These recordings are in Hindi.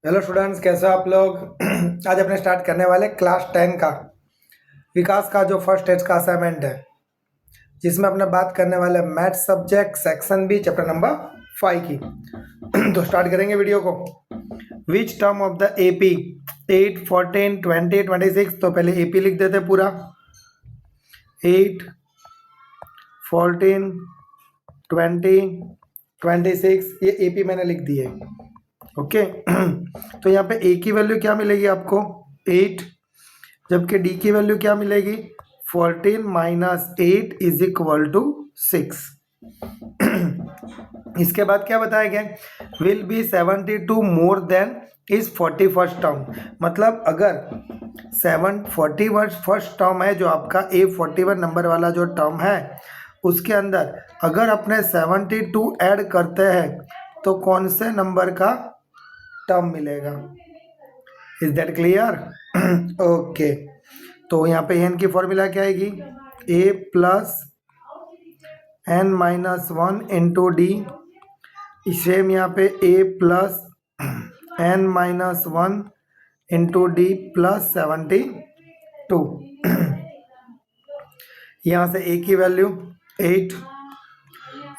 हेलो स्टूडेंट्स, कैसे हो आप लोग। आज अपने स्टार्ट करने वाले क्लास 10 का विकास का जो फर्स्ट स्टेज का असाइनमेंट है, जिसमें अपने बात करने वाले math subject section B chapter number 5 की। तो स्टार्ट करेंगे वीडियो को। Which term of the AP 8, 14, 20, 26। तो पहले एपी लिख देते पूरा। 8, 14, 20, 26 ये एपी मैंने लिख दिए। ओके। तो यहाँ पे ए की वैल्यू क्या मिलेगी आपको 8, जबकि डी की वैल्यू क्या मिलेगी 14 माइनस 8 इज इक्वल टू 6। इसके बाद क्या बताया गया, will be 72 more than is 41st term. मतलब अगर 41st टर्म है जो आपका A41 नंबर वाला जो टर्म है, उसके अंदर अगर अपने 72 ऐड करते हैं तो कौन से नंबर का टर्म मिलेगा। Is that clear. ओके। तो यहाँ पे एन की फॉर्मूला क्या आएगी, a plus n minus 1 into d. Same यहाँ पे a plus n minus 1 into d plus 72। यहाँ से ए की वैल्यू 8,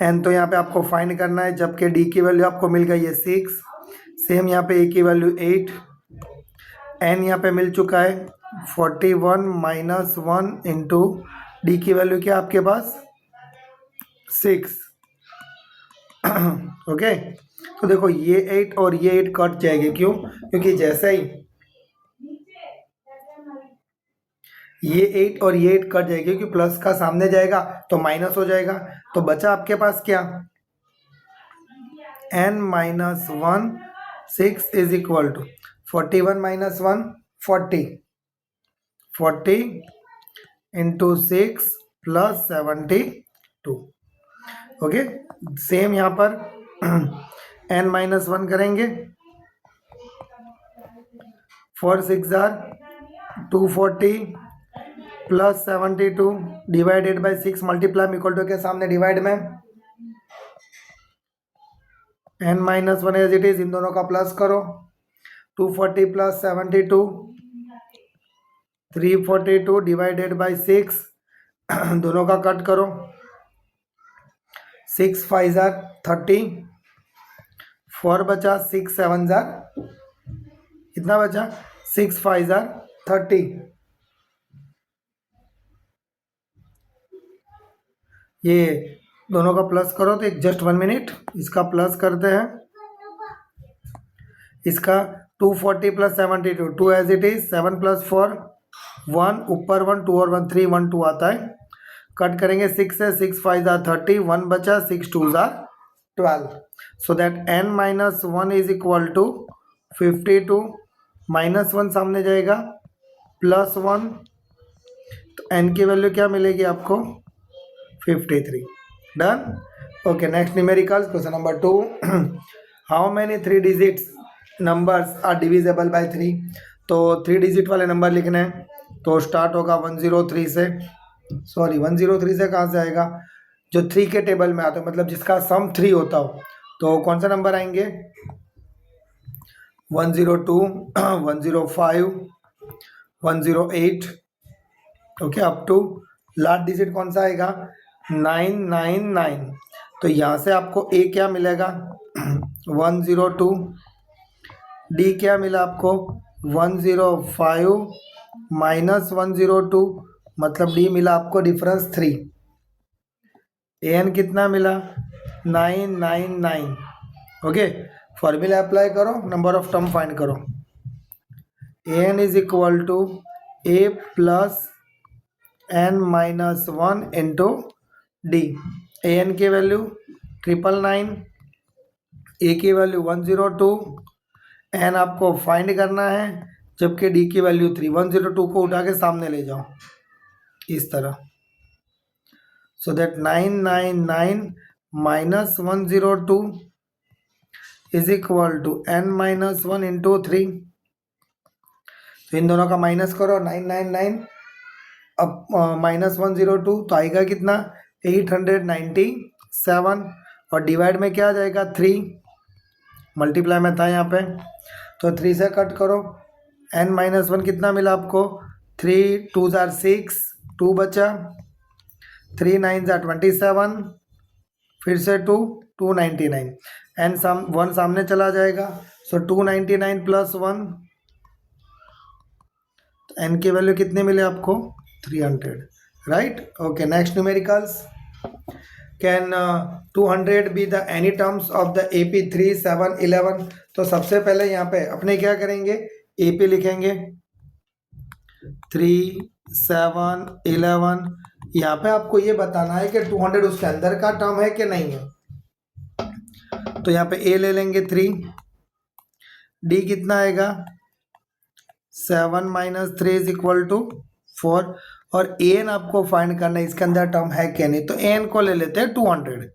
एन तो यहाँ पे आपको फाइंड करना है, जबकि डी की वैल्यू आपको मिल गई है 6। सेम यहाँ पे ए की वैल्यू 8, एन यहाँ पे मिल चुका है 41 माइनस 1 इंटू डी की वैल्यू क्या आपके पास 6। ओके। तो देखो ये 8 और ये 8 कट जाएंगे, क्यों, क्योंकि जैसे ही ये 8 और ये 8 कट जाएगी, क्योंकि प्लस का सामने जाएगा तो माइनस हो जाएगा। तो बचा आपके पास क्या, n minus 1 6 is equal to 41 minus 1 40 into 6 plus 72। Okay. Same यहाँ पर n माइनस 1 करेंगे, 4 6 are 240 plus 72 divided by 6 multiply equal to के सामने डिवाइड में n minus 1 as it is, इन दोनों का प्लस करो। 240 प्लस 72 342 डिवाइडेड बाई 6 दोनों का कट करो। 6 5 जार 30, 4 बचा, 6 7 जार कितना बचा 6 5 जार 30। ये दोनों का प्लस करो तो एक जस्ट 1 मिनट इसका प्लस करते हैं। इसका 240 plus 72 2 as it is, 7 plus 4 1 ऊपर 1 2 और 1 3 1 2 आता है। कट करेंगे 6 से, 6 5 जार 30, 1 बचा, 6 2 जार 12। So that n minus 1 is equal to 52 minus 1 सामने जाएगा प्लस 1, तो n की वैल्यू क्या मिलेगी आपको 53। Done. Okay, next numericals question number 2। How many 3 digits numbers are divisible by 3। तो 3 डिजिट वाले नंबर लिखने हैं, तो स्टार्ट होगा 103 से। सॉरी 103 से कहाँ से आएगा, जो 3 के टेबल में आता है, मतलब जिसका सम 3 होता हो। तो कौन सा नंबर आएंगे 102 105 108। Okay, up to last digit कौन सा आएगा 999। तो यहाँ से आपको ए क्या मिलेगा 102, डी क्या मिला आपको 105 माइनस 102, मतलब डी मिला आपको डिफरेंस 3। एन कितना मिला 999। ओके, फॉर्मूला अप्लाई करो, नंबर ऑफ टर्म फाइंड करो। N is equal to a plus n minus 1 into d. A n की वैल्यू 999, ए की वैल्यू 102, एन आपको फाइंड करना है, जबकि डी की वैल्यू 3। 102 को उठा के सामने ले जाओ इस तरह। So that 999 minus 102 is equal to n minus 1 into 3। तो इन दोनों का माइनस करो, 999 अब माइनस 102 तो आएगा कितना 897, और डिवाइड में क्या आ जाएगा 3, मल्टीप्लाई में था यहाँ पे। तो 3 से कट करो, n-1 कितना मिला आपको, 3 2 जार 6, 2 बचा, 3 9 जार 27, फिर से 2 299, n 1 सामने चला जाएगा, सो 299 प्लस 1, n की वैल्यू कितनी मिले आपको, 300, right. Okay, next numericals. Can 200 be the any terms of the AP 3 7 11। तो सबसे पहले यहाँ पे अपने क्या करेंगे, AP लिखेंगे 3 7 11। यहाँ पे आपको ये बताना है कि 200 उसके अंदर का टर्म है कि नहीं है। तो यहाँ पे A ले लेंगे 3, D कितना आएगा 7 - 3 इज इक्वल टू 4, और an आपको फाइंड करना है इसके अंदर टर्म है क्या नहीं। तो an को ले लेते हैं 200।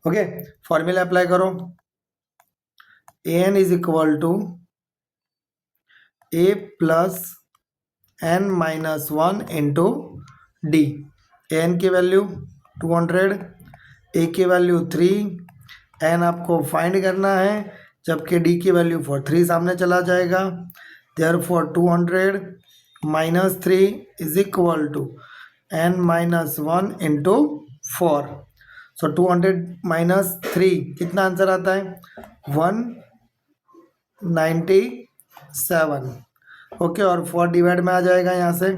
ओके, फॉर्मूला अप्लाई करो, an is equal to a plus n-1 into d. an की वैल्यू 200, a की वैल्यू 3, n आपको फाइंड करना है, जबकि d की वैल्यू 4, 3 सामने चला जाएगा, therefore 200 - 3 is equal to n-1 into 4। So 200 - 3 कितना आंसर आता है, 197। ओके, और 4 डिवाइड में आ जाएगा, यहाँ से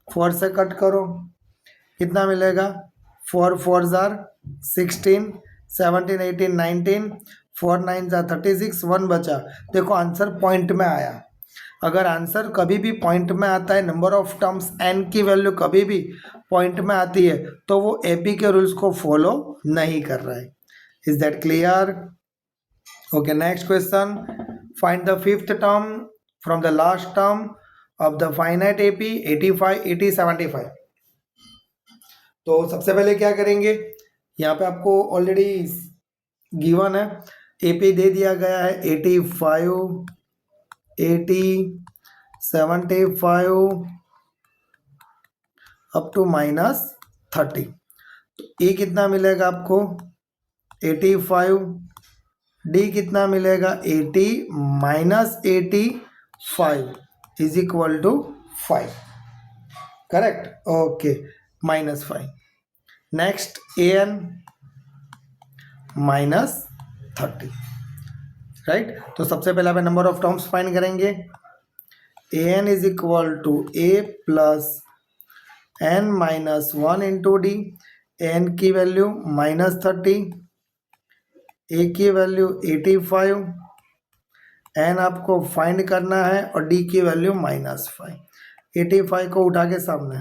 4 से कट करो, कितना मिलेगा, 4 4 जार 16, 17 18 19, 4 9 जार 36, 1 बचा। देखो आंसर पॉइंट में आया। अगर आंसर कभी भी पॉइंट में आता है, नंबर ऑफ टर्म्स n की वैल्यू कभी भी पॉइंट में आती है, तो वो AP के रूल्स को फॉलो नहीं कर रहा है। Is that clear? Okay, next question, find the fifth term from the last term of the finite AP 85 80 75। तो सबसे पहले क्या करेंगे, यहाँ पे आपको ऑलरेडी गिवन है, AP दे दिया गया है 85 80 75 अप टू -30। तो ए कितना मिलेगा आपको 85, डी कितना मिलेगा 80 - 85 is equal to 5, correct. Okay, -5। Next an -30, right. तो सबसे पहले आप नंबर ऑफ टर्म्स फाइंड करेंगे, an is equal to a plus n-1 into d. n की वैल्यू -30, a की वैल्यू 85, n आपको फाइंड करना है, और d की वैल्यू -5। 85 को उठा के सामने,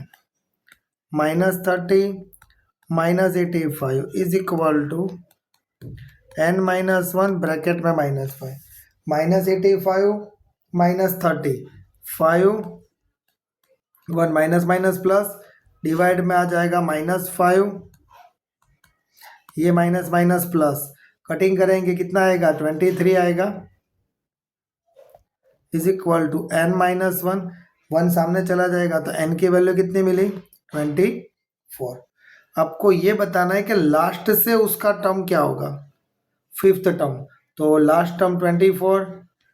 -30 - 85 is equal to n-1 bracket में -5, -85 -30, 5 1 माइनस माइनस प्लस, डिवाइड में आ जाएगा -5, ये माइनस माइनस प्लस, कटिंग करेंगे कितना आएगा 23 आएगा, इज इक्वल टू n-1, 1 सामने चला जाएगा, तो n की वैल्यू कितनी मिली 24। आपको ये बताना है कि लास्ट से उसका टर्म क्या होगा, फिफ्थ टर्म। तो लास्ट टर्म 24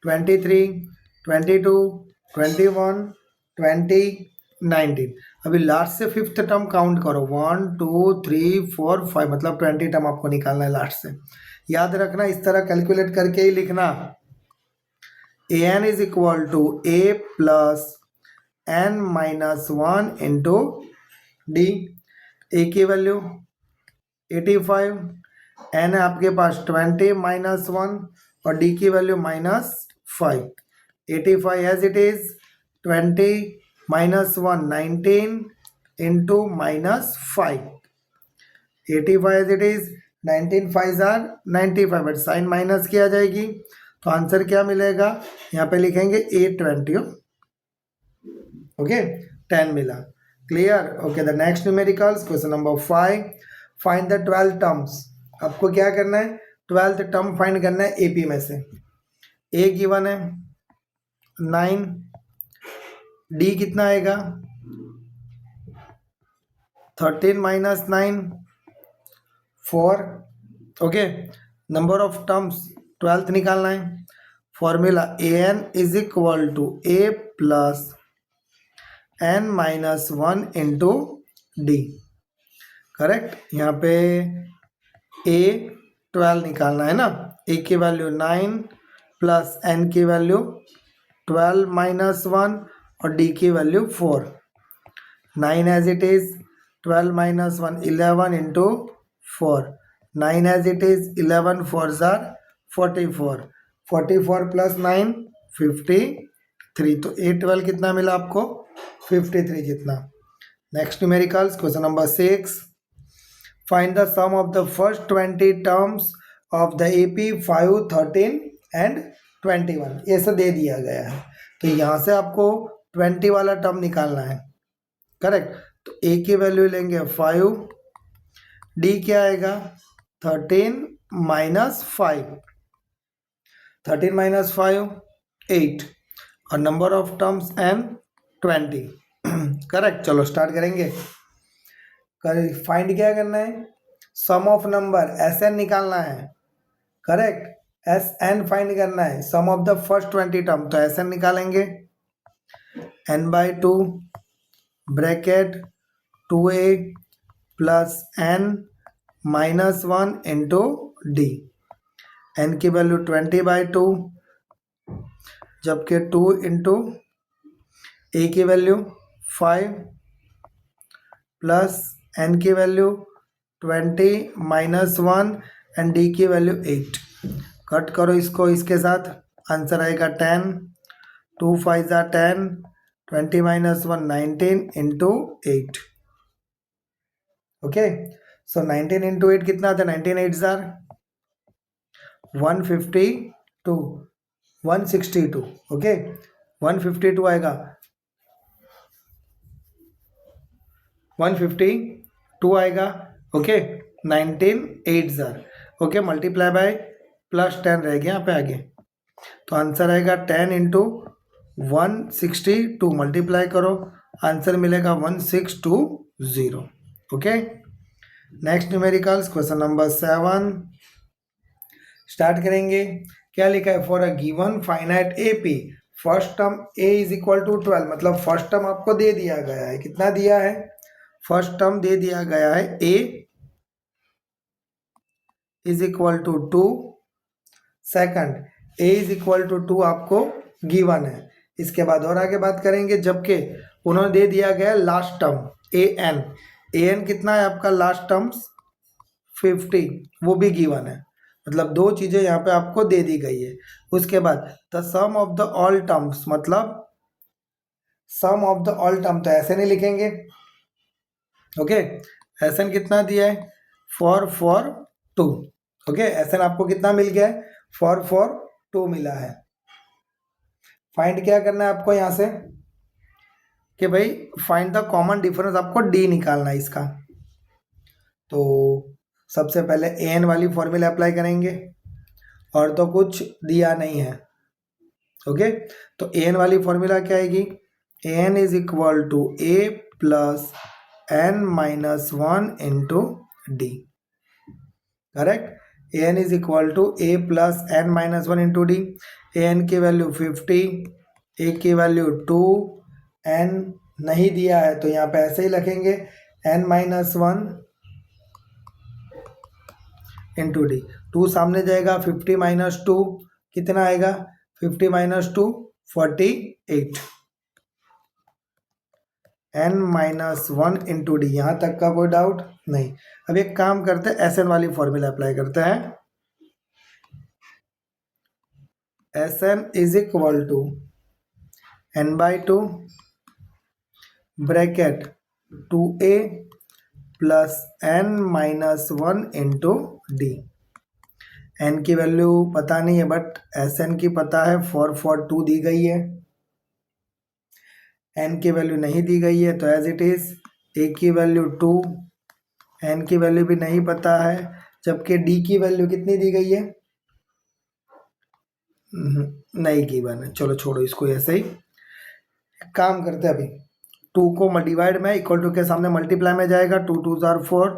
23 22 21 20 19। अभी लास्ट से फिफ्थ टर्म काउंट करो, 1 2 3 4 5, मतलब 20 टर्म आपको निकालना है लास्ट से। याद रखना, इस तरह कैलकुलेट करके ही लिखना, an is equal to a plus n-1 into d. a की वैल्यू 85, n है आपके पास 20 -1, और d की value -5। 85 as it is, 20 -1 19 into -5, 85 as it is, 19 5 are 95, but sign minus किया जाएगी, तो आंसर क्या मिलेगा, यहाँ पे लिखेंगे 820। ओके, 10 मिला, clear. Okay, the next numericals, question number 5, find the 12 terms. आपको क्या करना है, 12th टर्म फाइंड करना है AP में से। a गिवन है 9, d कितना आएगा 13 - 9 4। Okay, number of terms twelfth निकालना है। Formula a n is equal to a plus n minus one into d. Correct. यहाँ पे ए 12 निकालना है ना, ए की वैल्यू 9 प्लस एन की वैल्यू 12 माइनस 1 और डी की value 4। 9 as it is, 12 minus 1 11 into 4। 9 as it is, 11 4s are 44। 44 plus 9 53। तो ए 12 कितना मिला आपको? 53 जितना। Next numericals, question number 6। Find the sum of the first 20 terms of the AP 5, 13 and 21। ये सब दे दिया गया है, तो यहाँ से आपको 20 वाला टर्म निकालना है। करेक्ट। तो ए की वैल्यू लेंगे 5, डी क्या आएगा 13 माइनस 5, 13 माइनस 5 8 और number of terms n 20। Correct. चलो स्टार्ट करेंगे। फाइंड क्या करना है? Sum of number s n निकालना है। करेक्ट। एस एन फाइंड करना है, sum of the first 20 term. तो एस एन निकालेंगे n by 2 bracket 2a plus n minus 1 into d. N की वैल्यू 20/2, जबकि 2 इंटू ए की वैल्यू 5 प्लस एन की वैल्यू 20 माइनस 1 एंड डी की वैल्यू 8। कट करो इसको इसके साथ, आंसर आएगा 10। 2 5 are 10, 20 minus 1 19 into 8। Okay, so 19 into 8 कितना आता है? 19 8s are 152, 162। ओके, 152 आएगा, 152 आएगा। Okay, 19 8s are okay, multiply by plus 10 रह गया यहाँ पे आगे, तो आंसर आएगा 10 इंटू 162। मल्टीप्लाई करो, आंसर मिलेगा 1620। Okay, next numericals, question number 7 start करेंगे। क्या लिखा है? For a given finite AP first term a is equal to 12, मतलब फर्स्ट टर्म आपको दे दिया गया है। कितना दिया है? फर्स्ट टर्म दे दिया गया है a is equal to 2, second a is equal to 2 आपको गिवन है। इसके बाद और आगे बात करेंगे, जबकि उन्होंने दे दिया गया लास्ट टर्म an कितना है आपका? लास्ट टर्म्स 50, वो भी गिवन है। मतलब दो चीज़ें यहाँ पे आपको दे दी गई है। उसके बाद the sum of the all terms, मतलब sum of the all term, तो ऐसे नहीं लिखेंगे। ओके, एस एन कितना दिया है? 442। ओके, एस एन आपको कितना मिल गया है? 442 मिला है। फाइंड क्या करना है आपको यहाँ से कि भाई फाइंड द कॉमन डिफरेंस, आपको डी निकालना है इसका। तो सबसे पहले ए एन वाली फॉर्मूला अप्लाई करेंगे, और तो कुछ दिया नहीं है। ओके, तो ए एन वाली फॉर्मूला क्या आएगी? A n is equal to a plus n minus 1 into d. Correct. A n is equal to a plus n minus 1 into d. A n की वैल्यू 50, ए की वैल्यू 2, एन नहीं दिया है तो यहाँ पे ऐसे ही लिखेंगे एन माइनस 1 इंटू डी। 2 सामने जाएगा, 50 माइनस 2 कितना आएगा? 50 minus 2 48, n minus 1 into d. यहाँ तक का कोई डाउट नहीं। अब एक काम करते हैं, एस एन वाली फॉर्मूला अप्लाई करते हैं। S n is equal to n by 2 bracket 2a plus n minus 1 into d. N की वैल्यू पता नहीं है, बट एस एन की पता है, 442 दी गई है। एन की वैल्यू नहीं दी गई है, तो एज इट इज ए की वैल्यू 2, एन की वैल्यू भी नहीं पता है, जबकि डी की वैल्यू कितनी दी गई है? नहीं गिवन है। चलो छोड़ो इसको ऐसे ही। काम करते हैं, अभी 2 को डिवाइड में इक्वल टू के सामने मल्टीप्लाई में जाएगा। 2 2s are 4,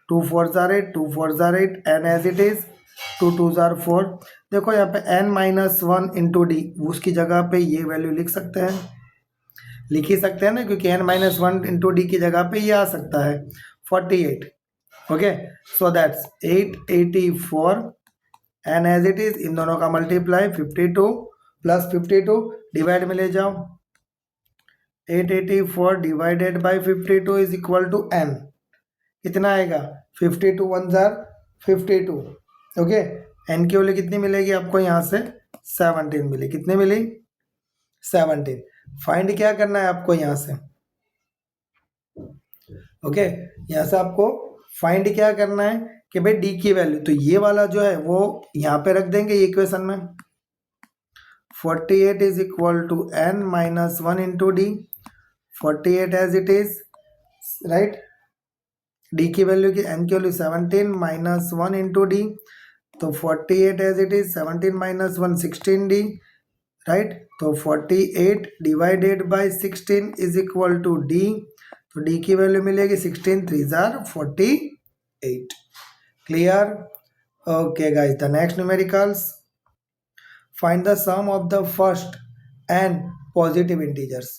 2 4s are 8, 2 4s are 8, n as it is 2 2 जार 4। देखो यहाँ पे n-1 इंटू डी, उसकी जगह पे ये वैल्यू लिख सकते हैं, लिख ही सकते हैं ना, क्योंकि n-1 इंटू डी की जगह पे ये आ सकता है 48। Okay, so that's 884 and as it is इन दोनों का मल्टीप्लाई 52 प्लस 52 डिवाइड में ले जाओ, 884 divided by 52 is equal to n, कितना आएगा 52 1 जार 52। ओके, n की वैल्यू कितनी मिलेगी आपको यहाँ से 17 मिली, कितनी मिली 17। फाइंड क्या करना है आपको यहाँ से, ओके यहाँ से आपको फाइंड क्या करना है कि भाई डी की वैल्यू, तो ये वाला जो है वो यहाँ पे रख देंगे ये इक्वेशन में, 48 is equal to n-1 into d, 48 as it is, right, d की वैल्यू की n की वैल्यू 17 -1 इंटू डी, तो 48 as it is 17 - 1 16 d, right, तो 48 divided by 16 is equal to d, तो डी की वैल्यू मिलेगी 16 3 जार 48। Clear? Okay guys, the next numericals, find the sum of the first and positive integers.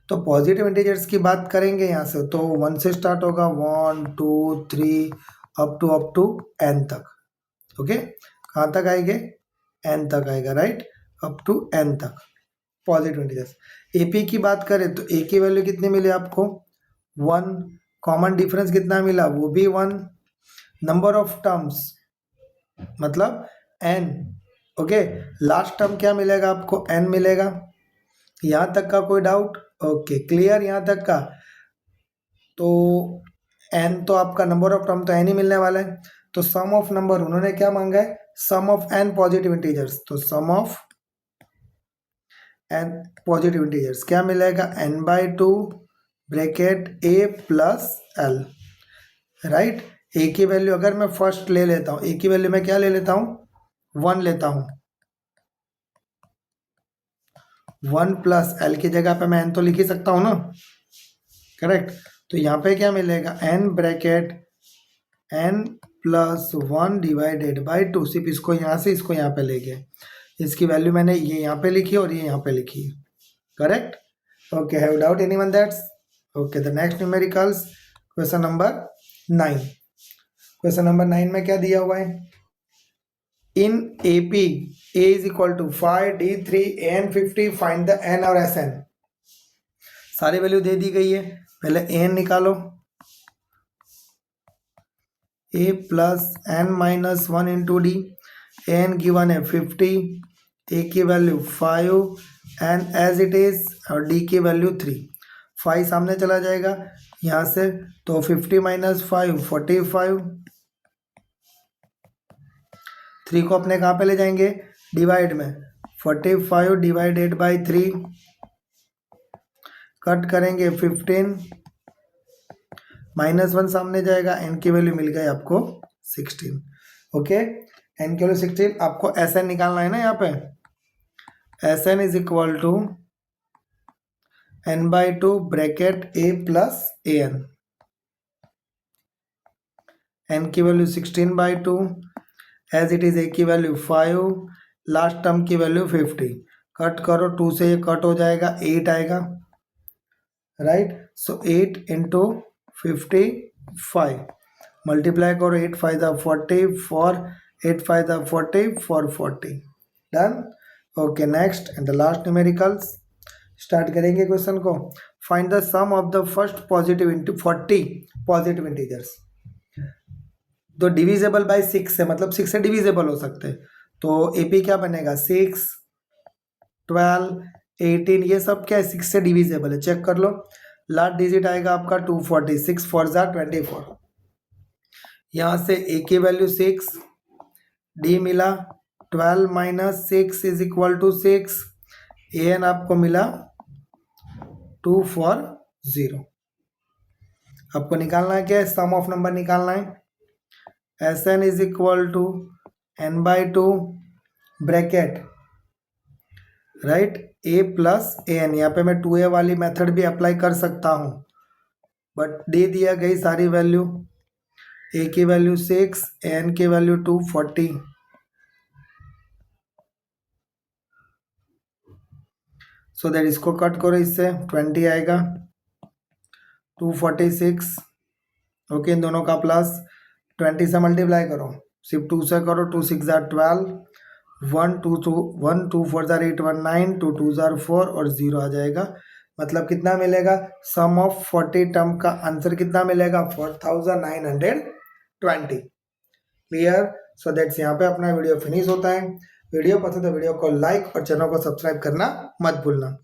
तो पॉजिटिव इंटीजर्स की बात करेंगे यहाँ से, तो 1 से स्टार्ट होगा, 1 2 3 अप टू n तक। ओके, कहाँ तक आएंगे n तक आएगा, राइट, अप टू n तक पॉजिटिव इंटीजर्स। AP की बात करें तो A की वैल्यू कितनी मिली आपको 1, कॉमन डिफरेंस कितना मिला वो भी 1, नंबर ऑफ टर्म्स मतलब n। ओके, लास्ट टर्म क्या मिलेगा आपको n मिलेगा। यहाँ तक का कोई डाउट? ओके, क्लियर यहाँ तक का। तो n तो आपका नंबर ऑफ टर्म तो n ही मिलने वाला है, तो सम ऑफ नंबर उन्होंने क्या मांगा है, sum of n positive integers, तो सम ऑफ n पॉजिटिव इंटीजर्स क्या मिलेगा n/2 bracket a plus l, right. a की वैल्यू अगर मैं फर्स्ट ले लेता हूँ, a की वैल्यू मैं क्या ले लेता हूँ 1 लेता हूँ, 1 प्लस l की जगह पे मैं n तो लिख ही सकता हूँ ना, करेक्ट। तो यहाँ पे क्या मिलेगा n bracket n plus 1 divided by 2, सिर्फ इसको यहाँ से इसको यहाँ पे ले गए, इसकी वैल्यू मैंने ये यहाँ पे लिखी और ये यहाँ पे लिखी, correct. Okay, have doubt anyone that's? Okay, the next numericals, question number 9। Question number 9 में क्या दिया हुआ है, in AP A is equal to 5 D3 AN 50, find the N और SN। सारी वैल्यू दे दी गई है, पहले AN निकालो, A plus n-1 into d, AN given है 50, A की value 5 and as it is, और D की वैल्यू 3, 5 सामने चला जाएगा यहाँ से, तो 50 - 5 45, 3 को अपने कहाँ पे ले जाएंगे डिवाइड में, 45 डिवाइडेड बाई 3, कट करेंगे 15, -1 सामने जाएगा, n की वैल्यू मिल गई आपको 16। ओके, n की वैल्यू 16, आपको SN निकालना है ना, यहाँ पे SN is equal to n/2 bracket A plus AN, n की value 16/2, as it is A की वैल्यू 5, लास्ट टर्म की वैल्यू 50, कट करो 2 से ये कट हो जाएगा, 8 आएगा, राइट। सो 8 इंटू 55, मल्टीप्लाई करो, 8 5 दा 40, 4 8 5 दा 40, 4 40, done. Okay, next and the last numericals, start करेंगे क्वेश्चन को। Find the sum of the first positive into 40 positive integers. तो डिविजेबल बाय 6 से, मतलब 6 से डिविजेबल हो सकते हैं, तो AP क्या बनेगा 6 12 18, ये सब क्या है 6 से डिविजेबल है, चेक कर लो। लास्ट डिजिट आएगा आपका 246, 4 जार 24, यहाँ से A की वैल्यू 6, D मिला 12 - 6 इज इक्वल टू 6, AN आपको मिला 240। आपको निकालना है क्या है, सम ऑफ नंबर निकालना है, SN is equal to n/2 bracket, right, A plus AN, यहाँ पे मैं 2A वाली मेथड भी अप्लाई कर सकता हूँ, बट दे दिया गई सारी वैल्यू, A की वैल्यू 6, AN की वैल्यू 240, सो दैट इसको कट करो, इससे 20 आएगा, 246। ओके, इन दोनों का प्लस 20 से मल्टीप्लाई करो, सिर्फ 2 से करो, 2 6 जार 12, 1 2 2 1 2 4 जार 8 1 9, 2 2 जार 4 और 0 आ जाएगा। मतलब कितना मिलेगा, सम ऑफ 40 टर्म का आंसर कितना मिलेगा, 4920। क्लियर। सो दैट्स यहाँ पे अपना वीडियो फिनिश होता है। वीडियो पसंद है वीडियो को लाइक और चैनल को सब्सक्राइब करना मत भूलना।